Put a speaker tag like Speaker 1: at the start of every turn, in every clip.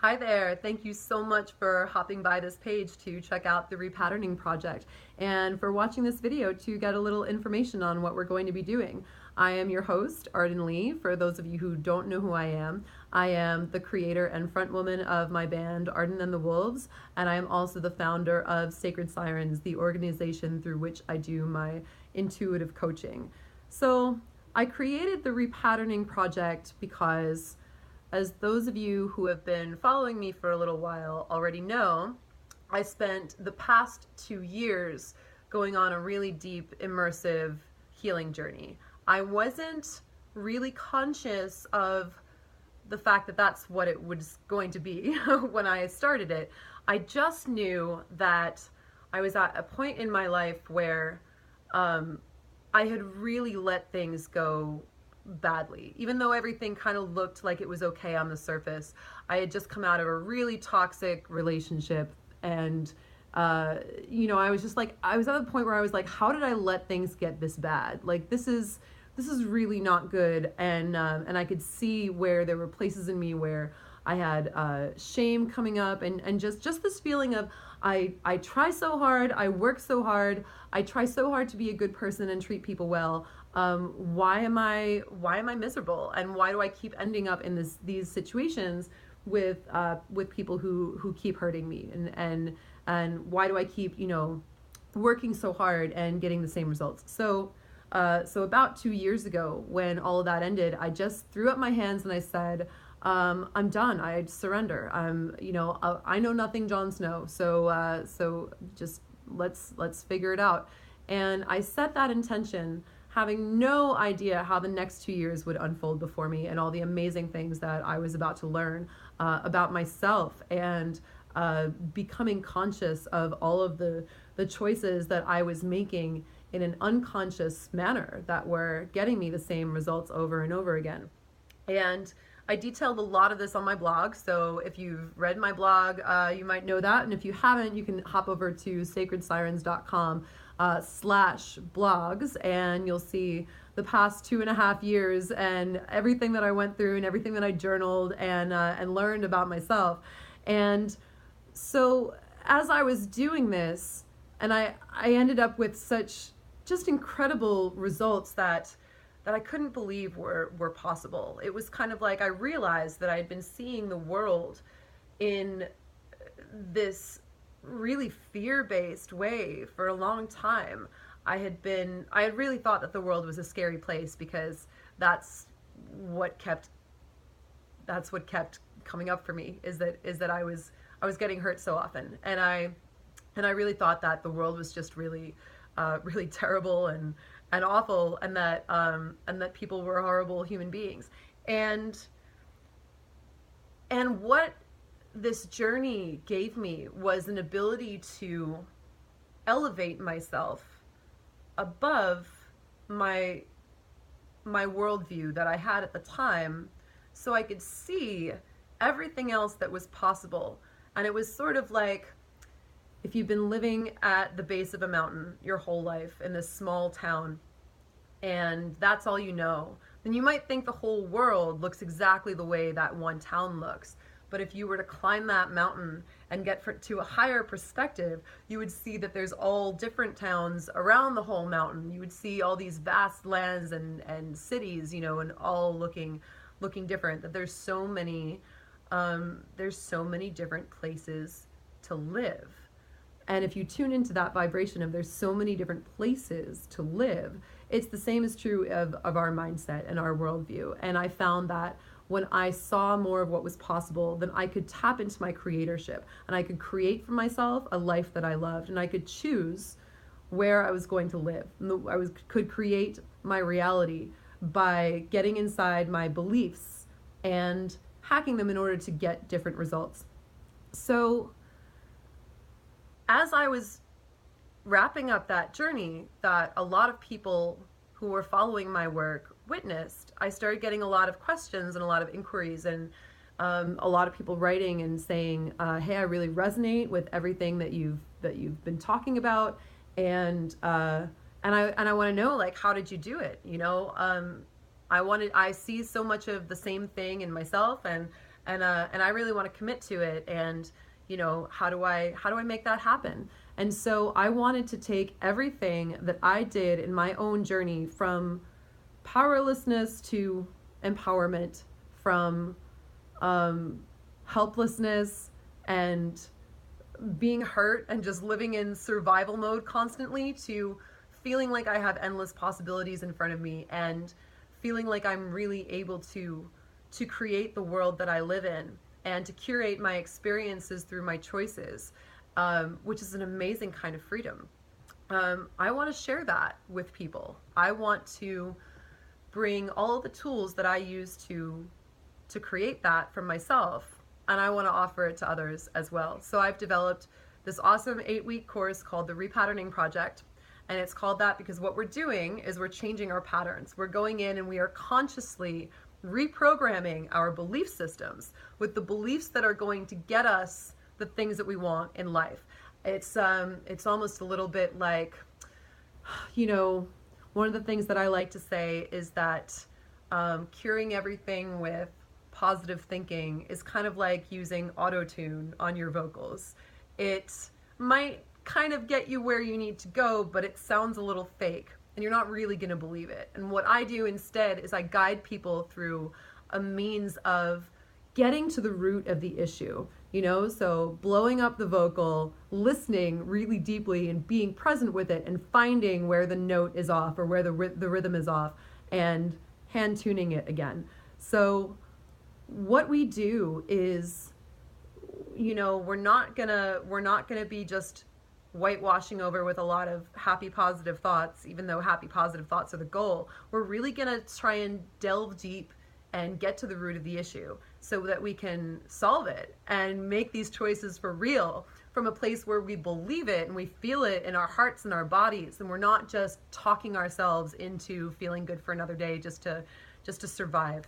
Speaker 1: Hi there. Thank you so much for hopping by this page to check out the repatterning project and for watching this video to get a little information on what we're going to be doing. I am your host, Arden Lee. For those of you who don't know who I am the creator and frontwoman of my band Arden and the Wolves, and I am also the founder of Sacred Sirens, the organization through which I do my intuitive coaching. So I created the repatterning project because, as those of you who have been following me for a little while already know, I spent the past 2 years going on a really deep, immersive healing journey. I wasn't really conscious of the fact that that's what it was going to be when I started it. I just knew that I was at a point in my life where I had really let things go badly. Even though everything kind of looked like it was okay on the surface, I had just come out of a really toxic relationship, and I was just like, I was at the point where I was like, how did I let things get this bad? Like, this is really not good. And I could see where there were places in me where I had shame coming up, and just this feeling of I try so hard, I work so hard, I try so hard to be a good person and treat people well. Why am I miserable, and why do I keep ending up in these situations with people who keep hurting me, and why do I keep working so hard and getting the same results? So about 2 years ago, when all of that ended, I just threw up my hands and I said, I'm done. I surrender. I know nothing, Jon Snow. So just let's figure it out. And I set that intention, having no idea how the next 2 years would unfold before me, and all the amazing things that I was about to learn about myself, and becoming conscious of all of the choices that I was making in an unconscious manner that were getting me the same results over and over again. And I detailed a lot of this on my blog, so if you've read my blog, you might know that, and if you haven't, you can hop over to sacredsirens.com/blogs, and you'll see the past 2.5 years and everything that I went through and everything that I journaled and learned about myself. And so as I was doing this, and I ended up with such just incredible results that I couldn't believe were possible. It was kind of like I realized that I had been seeing the world in this really fear-based way for a long time. I had really thought that the world was a scary place, because that's what kept coming up for me, is that I was getting hurt so often, and I really thought that the world was just really really terrible and awful, and that people were horrible human beings. And what this journey gave me was an ability to elevate myself above my worldview that I had at the time, so I could see everything else that was possible. And it was sort of like, if you've been living at the base of a mountain your whole life in this small town, and that's all you know, then you might think the whole world looks exactly the way that one town looks. But if you were to climb that mountain and get to a higher perspective, you would see that there's all different towns around the whole mountain. You would see all these vast lands and cities, and all looking different. That there's so many different places to live. And if you tune into that vibration of there's so many different places to live, it's the same is true of our mindset and our worldview. And I found that when I saw more of what was possible, then I could tap into my creatorship, and I could create for myself a life that I loved, and I could choose where I was going to live. Could create my reality by getting inside my beliefs and hacking them in order to get different results. So as I was wrapping up that journey that a lot of people who were following my work witnessed, I started getting a lot of questions and a lot of inquiries, and a lot of people writing and saying, hey, I really resonate with everything that you've been talking about, and I want to know, like, how did you do it? I see so much of the same thing in myself, and and I really want to commit to it. And how do I make that happen? And so I wanted to take everything that I did in my own journey, from powerlessness to empowerment, from helplessness and being hurt and just living in survival mode constantly, to feeling like I have endless possibilities in front of me, and feeling like I'm really able to create the world that I live in, and to curate my experiences through my choices, which is an amazing kind of freedom. I want to share that with people. I want to bring all of the tools that I use to create that for myself, and I want to offer it to others as well. So I've developed this awesome 8-week course called the Repatterning Project. And it's called that because what we're doing is we're changing our patterns. We're going in and we are consciously reprogramming our belief systems with the beliefs that are going to get us the things that we want in life. It's almost a little bit like, one of the things that I like to say is that curing everything with positive thinking is kind of like using auto-tune on your vocals. It might kind of get you where you need to go, but it sounds a little fake and you're not really going to believe it. And what I do instead is I guide people through a means of getting to the root of the issue, so blowing up the vocal, listening really deeply and being present with it, and finding where the note is off or where the rhythm is off, and hand tuning it again. So what we do is, we're not gonna be just whitewashing over with a lot of happy positive thoughts, even though happy positive thoughts are the goal. We're really gonna try and delve deep and get to the root of the issue so that we can solve it and make these choices for real, from a place where we believe it and we feel it in our hearts and our bodies, and we're not just talking ourselves into feeling good for another day just to survive.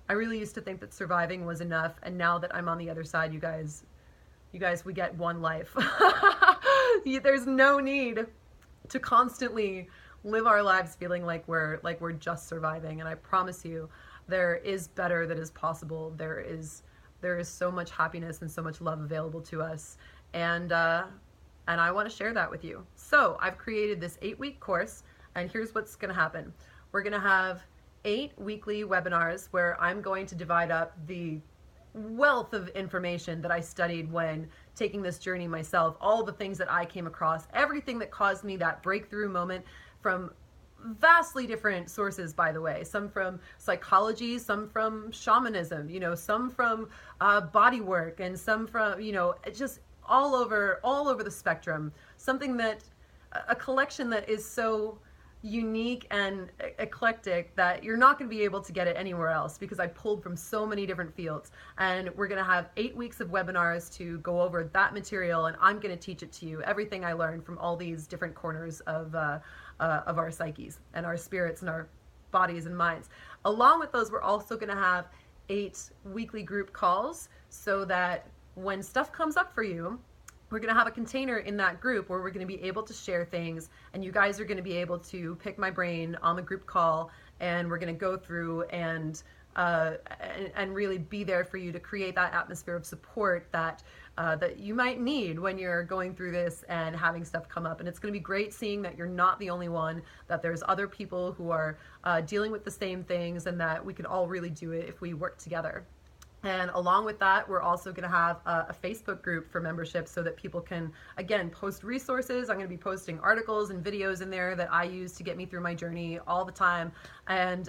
Speaker 1: I really used to think that surviving was enough, and now that I'm on the other side, you guys, we get one life. There's no need to constantly live our lives feeling like we're just surviving. And I promise you, there is better that is possible. There is so much happiness and so much love available to us, and I want to share that with you. So I've created this 8-week course, and here's what's going to happen. We're going to have 8 weekly webinars where I'm going to divide up the wealth of information that I studied when taking this journey myself, all the things that I came across, everything that caused me that breakthrough moment, from vastly different sources, by the way, some from psychology, some from shamanism, some from body work, and some from, just all over the spectrum. Something that, a collection that is so unique and eclectic that you're not going to be able to get it anywhere else, because I pulled from so many different fields. And we're going to have 8 weeks of webinars to go over that material, and I'm going to teach it to you, everything I learned from all these different corners of our psyches and our spirits and our bodies and minds. Along with those, we're also going to have 8 weekly group calls, so that when stuff comes up for you, we're going to have a container in that group where we're going to be able to share things, and you guys are going to be able to pick my brain on the group call, and we're going to go through and really be there for you to create that atmosphere of support that you might need when you're going through this and having stuff come up. And it's going to be great seeing that you're not the only one, that there's other people who are dealing with the same things, and that we can all really do it if we work together. And along with that, we're also going to have a Facebook group for membership, so that people can, again, post resources. I'm going to be posting articles and videos in there that I use to get me through my journey all the time. And,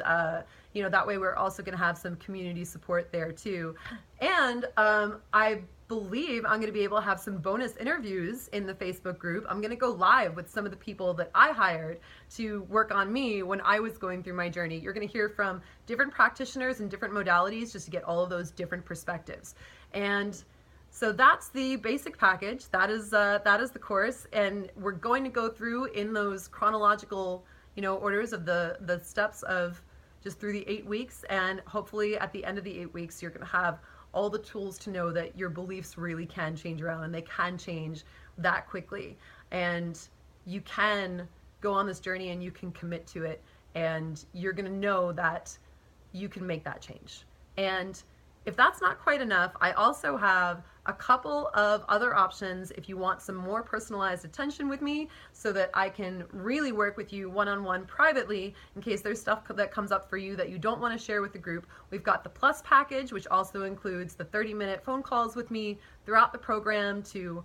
Speaker 1: that way we're also going to have some community support there too. And I believe I'm going to be able to have some bonus interviews in the Facebook group. I'm going to go live with some of the people that I hired to work on me when I was going through my journey. You're going to hear from different practitioners and different modalities, just to get all of those different perspectives. And so that's the basic package. That is the course, and we're going to go through in those chronological, orders of the steps of just through the 8 weeks. And hopefully at the end of the 8 weeks, you're going to have all the tools to know that your beliefs really can change around, and they can change that quickly. And you can go on this journey, and you can commit to it, and you're going to know that you can make that change. And If that's not quite enough, I also have a couple of other options if you want some more personalized attention with me so that I can really work with you one-on-one privately in case there's stuff that comes up for you that you don't want to share with the group. We've got the Plus package, which also includes the 30-minute phone calls with me throughout the program to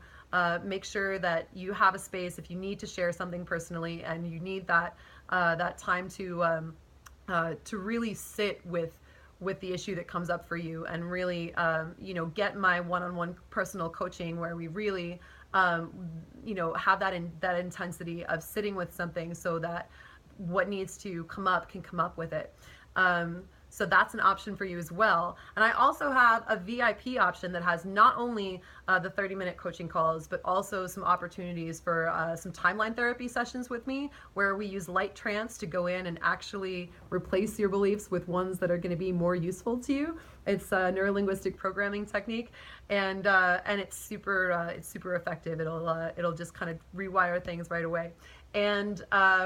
Speaker 1: make sure that you have a space if you need to share something personally and you need that time to really sit with the issue that comes up for you and really get my one-on-one personal coaching where we really have that intensity of sitting with something so that what needs to come up can come up with it. So that's an option for you as well. And I also have a VIP option that has not only the 30-minute coaching calls, but also some opportunities for some timeline therapy sessions with me, where we use light trance to go in and actually replace your beliefs with ones that are going to be more useful to you. It's a neurolinguistic programming technique, and it's super effective. It'll just kind of rewire things right away. And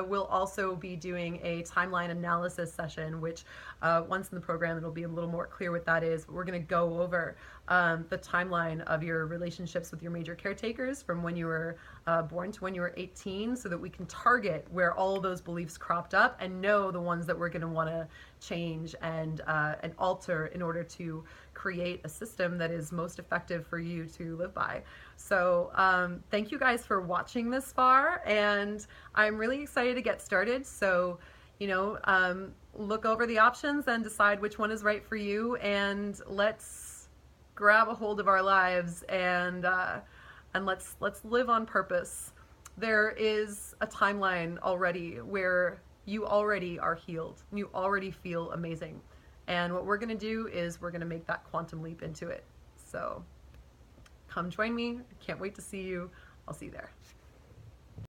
Speaker 1: we'll also be doing a timeline analysis session, which once in the program it'll be a little more clear what that is. But we're going to go over the timeline of your relationships with your major caretakers from when you were born to when you were 18, so that we can target where all of those beliefs cropped up and know the ones that we're going to want to change and alter in order to create a system that is most effective for you to live by. So thank you guys for watching this far, and I'm really excited to get started. So look over the options and decide which one is right for you, and let's grab a hold of our lives and let's live on purpose. There is a timeline already where you already are healed. You already feel amazing. And what we're going to do is we're going to make that quantum leap into it. So come join me. I can't wait to see you. I'll see you there.